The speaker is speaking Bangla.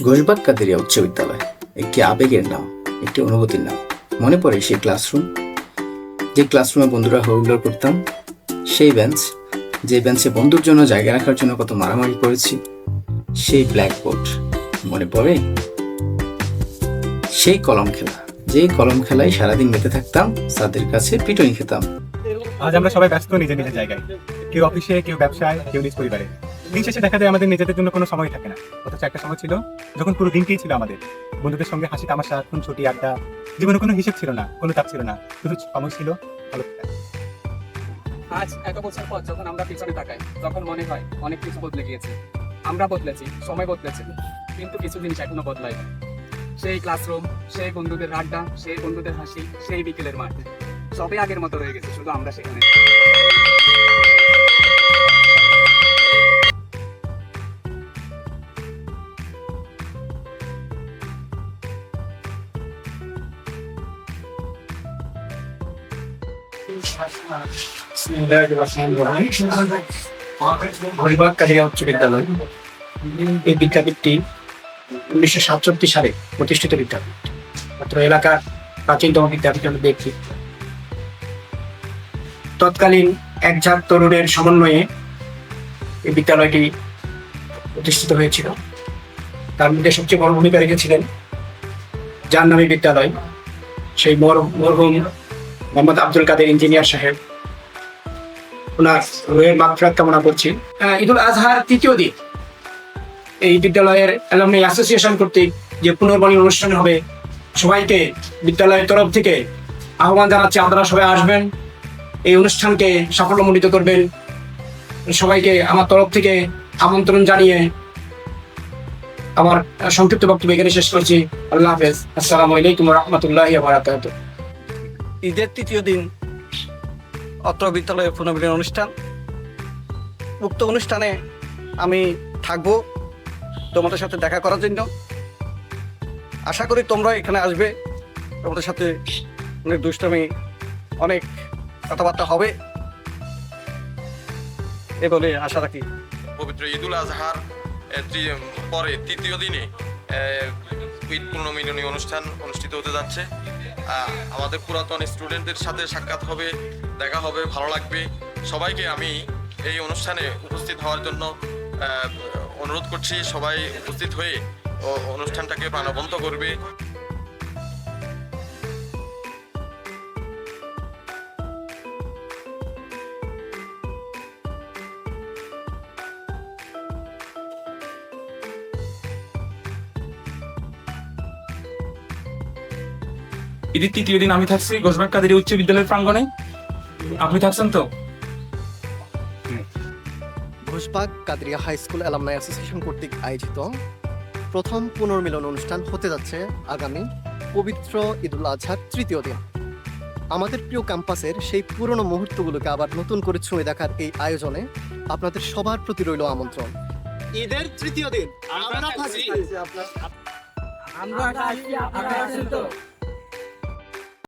ঘোষবাগ কাদেরিয়া উচ্চ বিদ্যালয় একটি আবেগের নাম, একটি অনুভূতির নাম। মনে পড়ে সেই ক্লাসরুম, যে ক্লাসরুমে বন্ধুরা হইহুল্লোড় করতাম, সেই বেঞ্চ, যে বেঞ্চে বন্ধুর জন্য জায়গা রাখার জন্য কত মারামারি করেছি, সেই ব্ল্যাকবোর্ড মনে পড়ে, সেই কলম খেলা, যে কলম খেলায় সারাদিন মেতে থাকতাম, স্যারদের কাছে পিটুনি খেতাম। আজ আমরা সবাই ব্যস্ত নিজের নিজের জায়গায়, কেউ অফিসে, কেউ ব্যবসায়, কেউ নিজ পরিবারে। দিন শেষে দেখা যায় আমাদের নিজেদের জন্য কোনো সময় থাকে না। অথচ একটা সময় ছিল যখন পুরো দিনটাই ছিল আমাদের বন্ধুদের সঙ্গে হাসি তামাশা, খুনসুটি, আড্ডা। জীবনে কোনো হিসেব ছিল না, কোনো চাপ ছিল না, শুধু সময় ছিল ভালো থাকা। আজ এত বছর পর যখন আমরা পিছনে তাকাই, তখন মনে হয় অনেক কিছু বদলে গিয়েছে। আমরা বদলেছি, সময় বদলেছে, কিন্তু কিছু জিনিস এখনো বদলায়। সেই ক্লাসরুম, সেই বন্ধুদের আড্ডা, সেই বন্ধুদের হাসি, সেই বিকেলের মাঠ, সবই আগের মতো রয়ে গেছে, শুধু আমরা সেখানে। ঘোষবাগ কাদেরিয়া উচ্চ বিদ্যালয়, এই বিদ্যাপীঠটি 1967 সালে প্রতিষ্ঠিত বিদ্যাপীঠ। মাত্র এলাকার প্রাচীনতম বিদ্যাপীঠের মধ্যে একটি। তৎকালীন এক ঝাঁক তরুণের সমন্বয়ে এই বিদ্যালয়টি প্রতিষ্ঠিত হয়েছিল। তার মধ্যে সবচেয়ে বড় ভূমিকা রেখেছিলেন যার নামে বিদ্যালয়, সেই মরহুম মোহাম্মদ আব্দুল কাদের ইঞ্জিনিয়ার সাহেব। ওনার রুহের মাগফিরাত কামনা করছি। ঈদুল আজহার তৃতীয় দিন এই বিদ্যালয়ের অ্যালুমনি অ্যাসোসিয়েশন কর্তৃক যে পুনর্মিলন অনুষ্ঠান হবে, সবাইকে বিদ্যালয়ের তরফ থেকে আহ্বান জানাচ্ছি, আপনারা সবাই আসবেন, এই অনুষ্ঠানকে সাফল্যমণ্ডিত করবেন। সবাইকে আমার তরফ থেকে আমন্ত্রণ জানিয়ে আমার সংক্ষিপ্ত বক্তব্য এখানে শেষ করছি। আল্লাহ হাফেজ। আসসালামু আলাইকুম ওয়া রাহমাতুল্লাহি ওয়া বারাকাতুহু। ঈদের তৃতীয় দিন অত্র বিদ্যালয়ের পুনর্মিলন অনুষ্ঠান। উক্ত অনুষ্ঠানে আমি থাকবো তোমাদের সাথে দেখা করার জন্য। আশা করি তোমরা এখানে আসবে, তোমাদের সাথে অনেক দুষ্টামি, অনেক কথাবার্তা হবে এ বলে আশা রাখি। পবিত্র ঈদুল আজহার পরে তৃতীয় দিনে ঈদ পুনর্মিলনী অনুষ্ঠান অনুষ্ঠিত হতে যাচ্ছে। আমাদের পুরাতন স্টুডেন্টদের সাথে সাক্ষাৎ হবে, দেখা হবে, ভালো লাগবে। সবাইকে আমি এই অনুষ্ঠানে উপস্থিত হওয়ার জন্য অনুরোধ করছি। সবাই উপস্থিত হয়ে অনুষ্ঠানটাকে প্রাণবন্ত করবে। ঈদের তৃতীয় দিন আমি থাকছি ঘোষবাগ কাদেরিয়া উচ্চ বিদ্যালয়ের প্রাঙ্গণে। আপনি থাকছেন তো? Ghoshbag Kaderia high school alumni association কর্তৃক আয়োজিত প্রথম পুনর্মিলন অনুষ্ঠান হতে যাচ্ছে আগামী পবিত্র ঈদুল আজহার তৃতীয় দিন। আমাদের প্রিয় ক্যাম্পাসের সেই পুরনো মুহূর্তগুলোকে আবার নতুন করে ছুঁয়ে দেখার এই আয়োজনে আপনাদের সবার প্রতি রইল আমন্ত্রণ। ঈদের তৃতীয় দিন আমরা থাকছি।